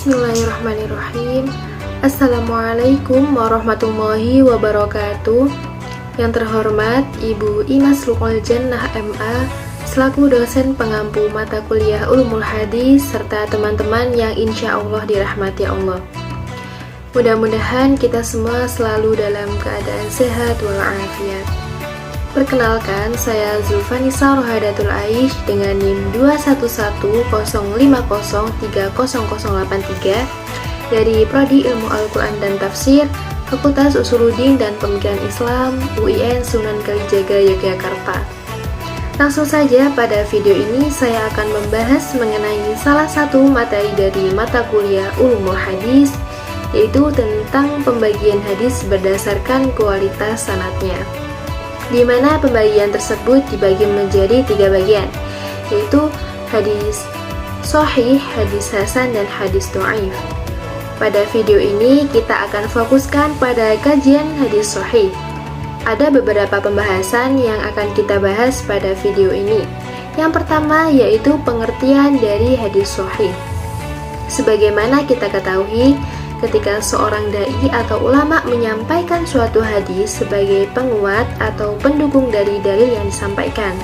Bismillahirrahmanirrahim. Assalamualaikum warahmatullahi wabarakatuh. Yang terhormat Ibu Imas Luqol Jannah MA selaku dosen pengampu mata kuliah Ulumul Hadis serta teman-teman yang insya Allah dirahmati Allah. Mudah-mudahan kita semua selalu dalam keadaan sehat walafiat. Perkenalkan, saya Zulfanisa Rohadatul Aish dengan NIM 21105030083 dari Prodi Ilmu Al-Quran dan Tafsir, Fakultas Usuluddin dan Pemikiran Islam, UIN Sunan Kalijaga, Yogyakarta. Langsung saja pada video ini saya akan membahas mengenai salah satu materi dari mata kuliah Ulumul Hadis, yaitu tentang pembagian hadis berdasarkan kualitas sanadnya, di mana pembagian tersebut dibagi menjadi 3 bagian, yaitu hadis sahih, hadis hasan, dan hadis dhaif. Pada video ini kita akan fokuskan pada kajian hadis sahih. Ada beberapa pembahasan yang akan kita bahas pada video ini. Yang pertama yaitu pengertian dari hadis sahih. Sebagaimana kita ketahui, ketika seorang dai atau ulama menyampaikan suatu hadis sebagai penguat atau pendukung dari dalil yang disampaikan,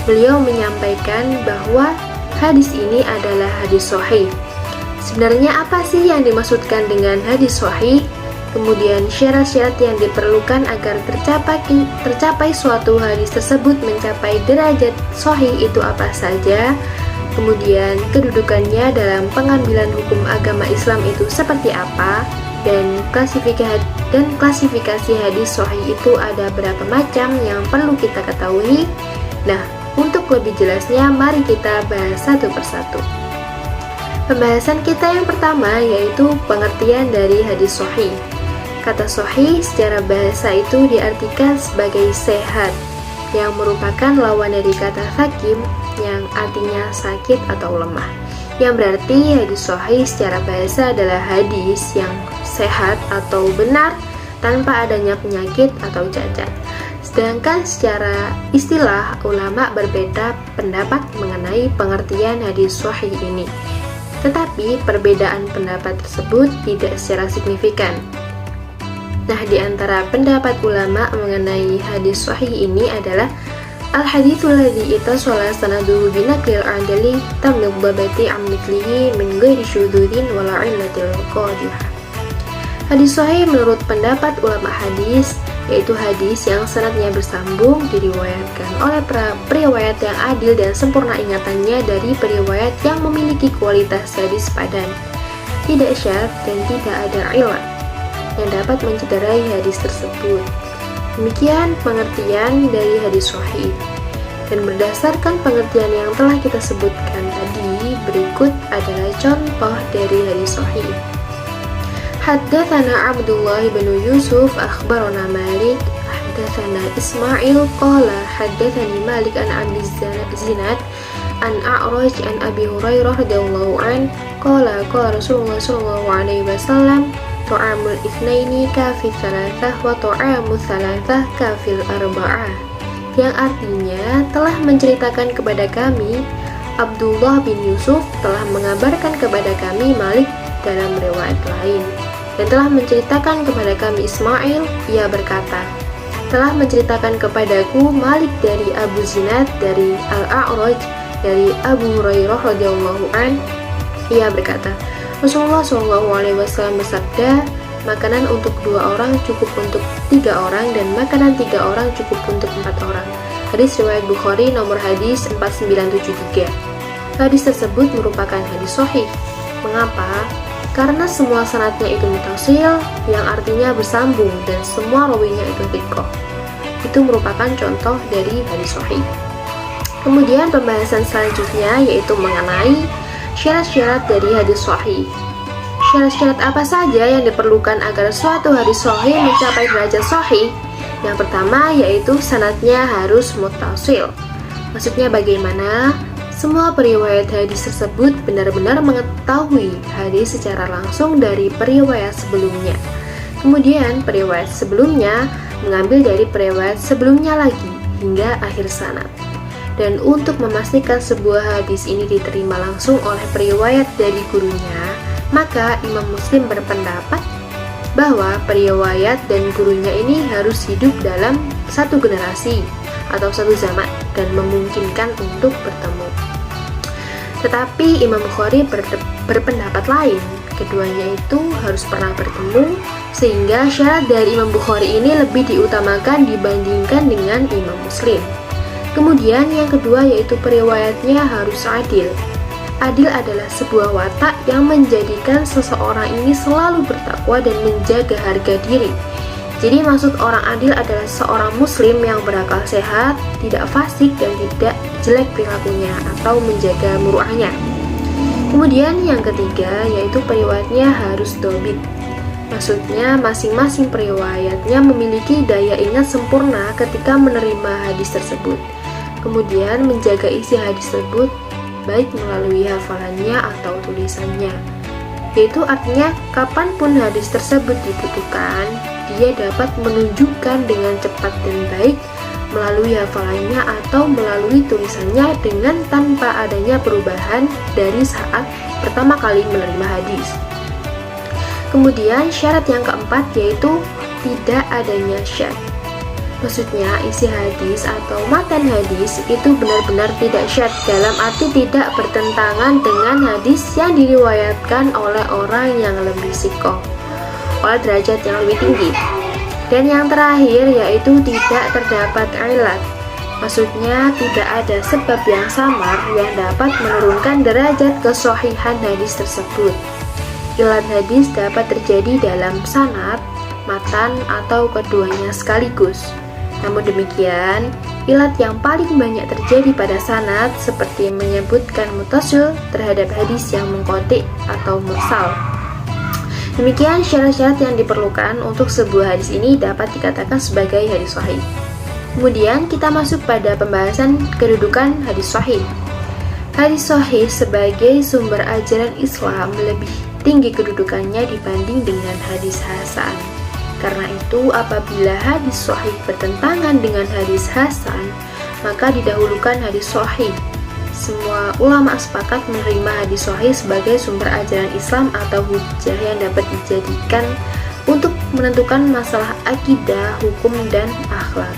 beliau menyampaikan bahwa hadis ini adalah hadis sahih. Sebenarnya apa sih yang dimaksudkan dengan hadis sahih? Kemudian syarat-syarat yang diperlukan agar tercapai suatu hadis tersebut mencapai derajat sahih itu apa saja? Kemudian kedudukannya dalam pengambilan hukum agama Islam itu seperti apa, dan klasifikasi hadis sahih itu ada berapa macam yang perlu kita ketahui. Nah, untuk lebih jelasnya mari kita bahas satu persatu. Pembahasan kita yang pertama yaitu pengertian dari hadis sahih. Kata sahih secara bahasa itu diartikan sebagai sehat, yang merupakan lawan dari kata sakim yang artinya sakit atau lemah. Yang berarti hadis sahih secara bahasa adalah hadis yang sehat atau benar tanpa adanya penyakit atau cacat. Sedangkan secara istilah ulama berbeda pendapat mengenai pengertian hadis sahih ini. Tetapi perbedaan pendapat tersebut tidak secara signifikan. Nah, di antara pendapat ulama mengenai hadis sahih ini adalah al-haditsul ladzi ittasala sanaduhu binaqlil adli tamil babati am mithlihi min ghairi syudzudin wala illatil qadhihah. Hadis sahih menurut pendapat ulama hadis yaitu hadis yang sanadnya bersambung, diriwayatkan oleh periwayat yang adil dan sempurna ingatannya dari periwayat yang memiliki kualitas hadis padan, tidak syadz dan tidak ada illat yang dapat mencederai hadis tersebut. Demikian pengertian dari hadis sahih. Dan berdasarkan pengertian yang telah kita sebutkan tadi, berikut adalah contoh dari hadis sahih. Haddatsana Abdullah bin Yusuf akhbarana Malik, haddatsana Ismail qala haddatsani Malik an Abi Zinad an A'raj an Abi Hurairah radhiyallahu an qala qala Rasulullah sallallahu alaihi wasallam ta'amul itsnaini kafil tsalatsah wa ta'amul tsalatsah kafil arba'ah, yang artinya telah menceritakan kepada kami Abdullah bin Yusuf telah mengabarkan kepada kami Malik dalam riwayat lain, dan telah menceritakan kepada kami Ismail, ia berkata telah menceritakan kepadaku Malik dari Abu Zinad dari Al-A'raj dari Abu Hurairah radhiyallahu an, ia berkata Rasulullah SAW bersabda, makanan untuk 2 orang cukup untuk 3 orang dan makanan 3 orang cukup untuk 4 orang. Hadis riwayat Bukhari nomor hadis 4973. Hadis tersebut merupakan hadis sahih. Mengapa? Karena semua sanadnya itu mutasil, yang artinya bersambung, dan semua rawinya itu thiqah. Itu merupakan contoh dari hadis sahih. Kemudian pembahasan selanjutnya yaitu mengenai syarat-syarat dari hadis sahih. Syarat-syarat apa saja yang diperlukan agar suatu hadis sahih mencapai derajat sahih? Yang pertama yaitu sanadnya harus muttasil. Maksudnya bagaimana? Semua periwayat hadis tersebut benar-benar mengetahui hadis secara langsung dari periwayat sebelumnya. Kemudian periwayat sebelumnya mengambil dari periwayat sebelumnya lagi hingga akhir sanad. Dan untuk memastikan sebuah hadis ini diterima langsung oleh periwayat dari gurunya, Maka Imam Muslim berpendapat bahwa periwayat dan gurunya ini harus hidup dalam satu generasi atau satu zaman dan memungkinkan untuk bertemu. Tetapi Imam Bukhari berpendapat lain, keduanya itu harus pernah bertemu, sehingga syarat dari Imam Bukhari ini lebih diutamakan dibandingkan dengan Imam Muslim. Kemudian yang kedua yaitu periwayatnya harus adil. Adil adalah sebuah watak yang menjadikan seseorang ini selalu bertakwa dan menjaga harga diri. Jadi maksud orang adil adalah seorang muslim yang berakal sehat, tidak fasik dan tidak jelek perilakunya atau menjaga muruahnya. Kemudian yang ketiga yaitu periwayatnya harus dobit. Maksudnya masing-masing periwayatnya memiliki daya ingat sempurna ketika menerima hadis tersebut. Kemudian menjaga isi hadis tersebut baik melalui hafalannya atau tulisannya. Yaitu artinya kapanpun hadis tersebut dibutuhkan, dia dapat menunjukkan dengan cepat dan baik melalui hafalannya atau melalui tulisannya dengan tanpa adanya perubahan dari saat pertama kali menerima hadis. Kemudian syarat yang keempat yaitu tidak adanya syadz. Maksudnya isi hadis atau matan hadis itu benar-benar tidak syadz, dalam arti tidak bertentangan dengan hadis yang diriwayatkan oleh orang yang lebih sikoh, oleh derajat yang lebih tinggi. Dan yang terakhir yaitu tidak terdapat ilat. Maksudnya tidak ada sebab yang samar yang dapat menurunkan derajat kesohihan hadis tersebut. Ilat hadis dapat terjadi dalam sanad, matan, atau keduanya sekaligus. Namun demikian, ilat yang paling banyak terjadi pada sanad seperti menyebutkan mutasil terhadap hadis yang mengkotik atau mursal. Demikian syarat-syarat yang diperlukan untuk sebuah hadis ini dapat dikatakan sebagai hadis sahih. Kemudian kita masuk pada pembahasan kedudukan hadis sahih. Hadis sahih sebagai sumber ajaran Islam lebih tinggi kedudukannya dibanding dengan hadis hasan. Karena itu apabila hadis sahih bertentangan dengan hadis hasan, maka didahulukan hadis sahih. Semua ulama sepakat menerima hadis sahih sebagai sumber ajaran Islam atau hujjah yang dapat dijadikan untuk menentukan masalah akidah, hukum, dan akhlak.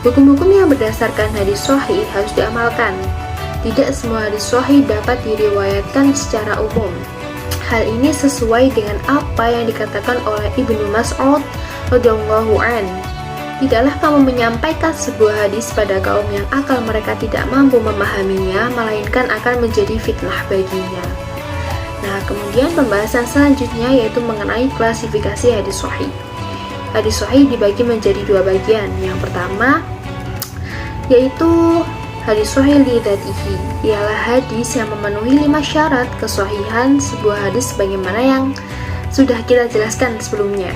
Hukum-hukum yang berdasarkan hadis sahih harus diamalkan. Tidak semua hadis sahih dapat diriwayatkan secara umum. Hal ini sesuai dengan apa yang dikatakan oleh Ibnu Mas'ud radhiyallahu anhu. Tidaklah kamu menyampaikan sebuah hadis pada kaum yang akal mereka tidak mampu memahaminya, melainkan akan menjadi fitnah baginya. Nah, kemudian pembahasan selanjutnya yaitu mengenai klasifikasi hadis sahih. Hadis sahih dibagi menjadi dua bagian. Yang pertama yaitu hadis sahih li dzatihi, ialah hadis yang memenuhi 5 syarat kesahihan sebuah hadis sebagaimana yang sudah kita jelaskan sebelumnya.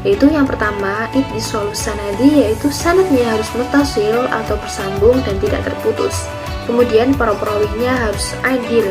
Yaitu yang pertama, ittisalus sanadi, yaitu sanadnya harus muttasil atau bersambung dan tidak terputus. Kemudian para perawinya harus adil.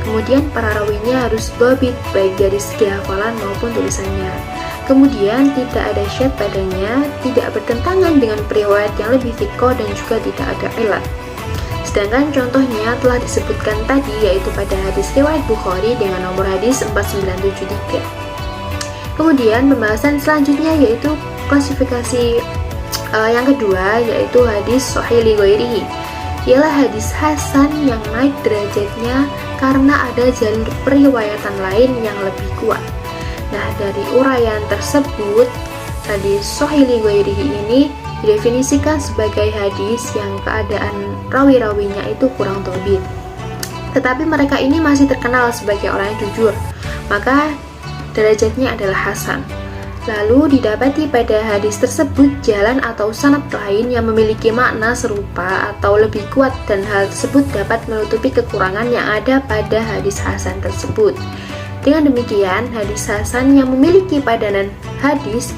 Kemudian para rawinya harus dhabit, baik dari segi hafalan maupun tulisannya. Kemudian tidak ada syadz padanya, tidak bertentangan dengan periwayat yang lebih thiqah dan juga tidak ada ilat. Sedangkan contohnya telah disebutkan tadi yaitu pada hadis riwayat Bukhari dengan nomor hadis 4973. Kemudian pembahasan selanjutnya yaitu klasifikasi yang kedua yaitu hadis sahih li ghairihi, ialah hadis hasan yang naik derajatnya karena ada jalur periwayatan lain yang lebih kuat. Nah, dari uraian tersebut, hadis sahih li ghairihi ini didefinisikan sebagai hadis yang keadaan rawi-rawinya itu kurang dhabit, tetapi mereka ini masih terkenal sebagai orang yang jujur, maka derajatnya adalah hasan. Lalu didapati pada hadis tersebut jalan atau sanad lain yang memiliki makna serupa atau lebih kuat, dan hal tersebut dapat menutupi kekurangan yang ada pada hadis hasan tersebut. Dengan demikian, hadis hasan yang memiliki padanan hadis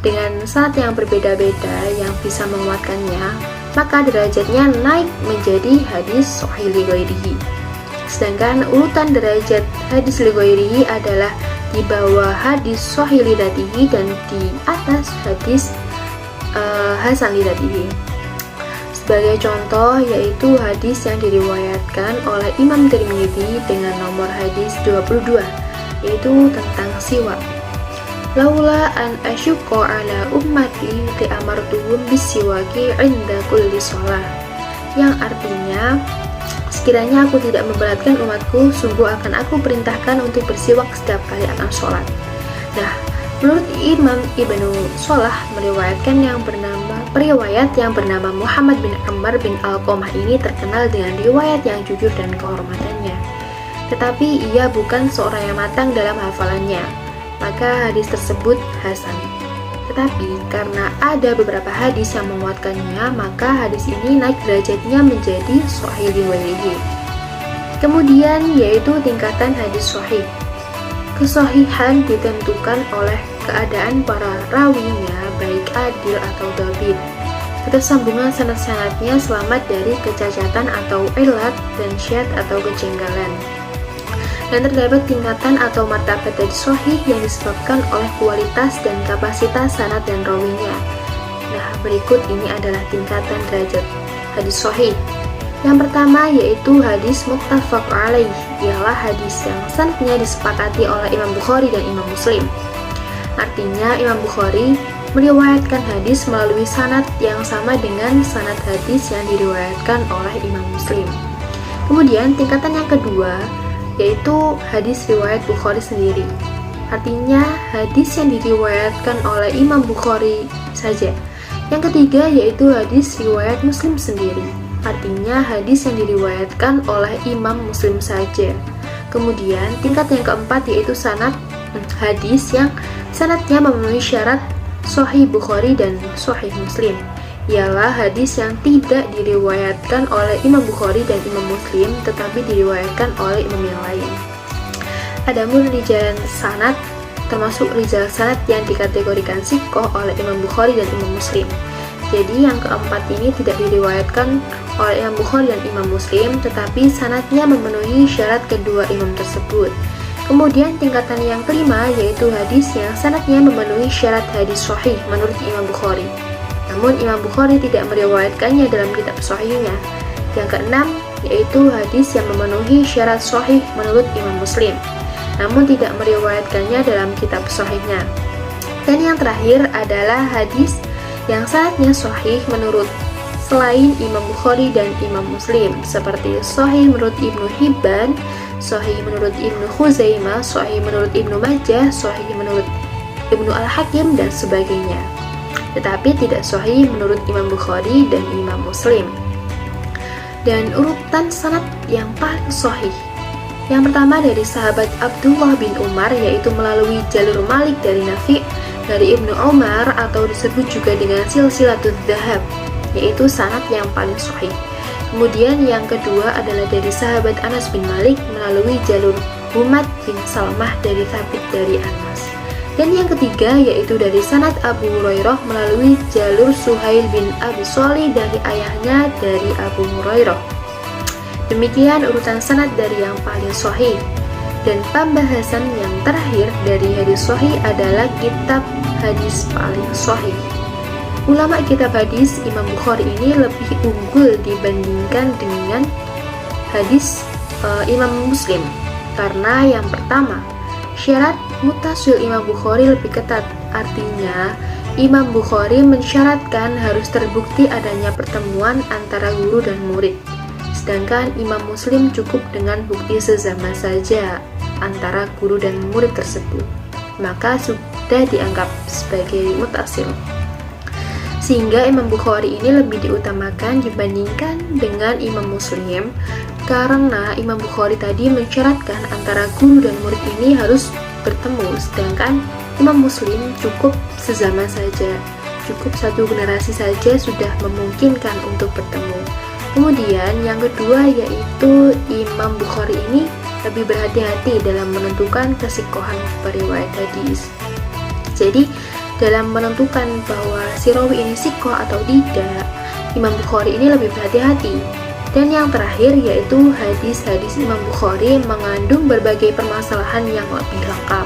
dengan sanad yang berbeda-beda yang bisa menguatkannya, maka derajatnya naik menjadi hadis sahih li ghairihi. Sedangkan urutan derajat hadis li ghairihi adalah di bawah hadis sahih li dzatihi dan di atas hadis hasan li dzatihi. Sebagai contoh yaitu hadis yang diriwayatkan oleh Imam Tirmidzi dengan nomor hadis 22 yaitu tentang siwak. Laula an asyuqa ala ummati li amartuhum bisiwaki 'inda kulli shalah, yang artinya sekiranya aku tidak memberatkan umatku, sungguh akan aku perintahkan untuk bersiwak setiap kali akan sholat. Nah, menurut Imam Ibnu Shalah meriwayat yang bernama Muhammad bin Amr bin Alqamah ini terkenal dengan riwayat yang jujur dan kehormatannya. Tetapi ia bukan seorang yang matang dalam hafalannya, maka hadis tersebut hasan. Tetapi karena ada beberapa hadis yang menguatkannya, maka hadis ini naik derajatnya menjadi sahih riwayatnya. Kemudian yaitu tingkatan hadis sahih. Kesahihan ditentukan oleh keadaan para rawinya, baik adil atau dhabit. Ketersambungan sanad-sanadnya selamat dari kecacatan atau ilat dan syad atau kejanggalan. Dan terdapat tingkatan atau martabat hadis sahih yang disebabkan oleh kualitas dan kapasitas sanad dan rawinya. Nah, berikut ini adalah tingkatan derajat hadis sahih. Yang pertama yaitu hadis muttafaq alaih, ialah hadis yang sanadnya disepakati oleh Imam Bukhari dan Imam Muslim. Artinya Imam Bukhari meriwayatkan hadis melalui sanad yang sama dengan sanad hadis yang diriwayatkan oleh Imam Muslim. Kemudian tingkatan yang kedua yaitu hadis riwayat Bukhari sendiri. Artinya hadis yang diriwayatkan oleh Imam Bukhari saja. Yang ketiga yaitu hadis riwayat Muslim sendiri. Artinya hadis yang diriwayatkan oleh Imam Muslim saja. Kemudian tingkat yang keempat yaitu hadis yang sanadnya memenuhi syarat Sahih Bukhari dan Sahih Muslim, ialah hadis yang tidak diriwayatkan oleh Imam Bukhari dan Imam Muslim tetapi diriwayatkan oleh imam yang lain. Adapun rijal sanad termasuk rijal sanad yang dikategorikan sihqah oleh Imam Bukhari dan Imam Muslim. Jadi yang keempat ini tidak diriwayatkan oleh Imam Bukhari dan Imam Muslim tetapi sanadnya memenuhi syarat kedua imam tersebut. Kemudian tingkatan yang kelima yaitu hadis yang sanadnya memenuhi syarat hadis sahih menurut Imam Bukhari, namun Imam Bukhari tidak meriwayatkannya dalam kitab sahihnya. Yang keenam yaitu hadis yang memenuhi syarat sahih menurut Imam Muslim, namun tidak meriwayatkannya dalam kitab sahihnya. Dan yang terakhir adalah hadis yang sanadnya sahih menurut selain Imam Bukhari dan Imam Muslim, seperti sahih menurut Ibnu Hibban, sahih menurut Ibnu Khuzaimah, sahih menurut Ibnu Majah, sahih menurut Ibnu Al-Hakim dan sebagainya. Tetapi tidak sahih menurut Imam Bukhari dan Imam Muslim. Dan urutan sanad yang paling sahih, yang pertama dari sahabat Abdullah bin Umar, yaitu melalui jalur Malik dari Nafi' dari Ibnu Umar, atau disebut juga dengan silsilatul dzahab, yaitu sanad yang paling sahih. Kemudian yang kedua adalah dari sahabat Anas bin Malik melalui jalur Humad bin Salmah dari Thabit dari Anas. Dan yang ketiga yaitu dari sanad Abu Hurairah melalui jalur Suhail bin Abi Shalih dari ayahnya dari Abu Hurairah. Demikian urutan sanad dari yang paling sahih. Dan pembahasan yang terakhir dari hadis sahih adalah kitab hadis paling sahih. Ulama kitab hadis Imam Bukhari ini lebih unggul dibandingkan dengan hadis Imam Muslim, karena yang pertama, syarat mutasil Imam Bukhari lebih ketat. Artinya Imam Bukhari mensyaratkan harus terbukti adanya pertemuan antara guru dan murid, sedangkan Imam Muslim cukup dengan bukti sezama saja antara guru dan murid tersebut, maka sudah dianggap sebagai mutasil. Sehingga Imam Bukhari ini lebih diutamakan dibandingkan dengan Imam Muslim, karena Imam Bukhari tadi mensyaratkan antara guru dan murid ini harus bertemu, sedangkan Imam Muslim cukup sezaman saja, cukup satu generasi saja sudah memungkinkan untuk bertemu. Kemudian yang kedua yaitu Imam Bukhari ini lebih berhati-hati dalam menentukan kesikohan periwayat hadis. Jadi dalam menentukan bahwa si rawi ini sikoh atau tidak, Imam Bukhari ini lebih berhati-hati. Dan yang terakhir yaitu hadis-hadis Imam Bukhari mengandung berbagai permasalahan yang lebih lengkap,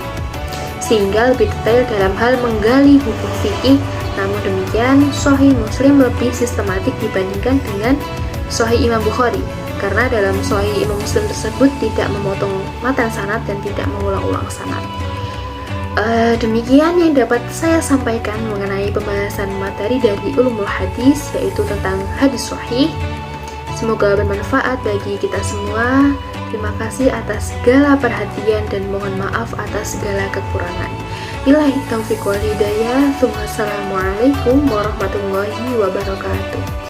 sehingga lebih detail dalam hal menggali hukum fikih. Namun demikian, Sahih Muslim lebih sistematik dibandingkan dengan Sahih Imam Bukhari, karena dalam Sahih Imam Muslim tersebut tidak memotong matan sanad dan tidak mengulang-ulang sanad. Demikian yang dapat saya sampaikan mengenai pembahasan materi dari ulumul hadis, yaitu tentang hadis sahih. Semoga bermanfaat bagi kita semua. Terima kasih atas segala perhatian dan mohon maaf atas segala kekurangan. Billahi taufiq wal hidayah. Wassalamualaikum warahmatullahi wabarakatuh.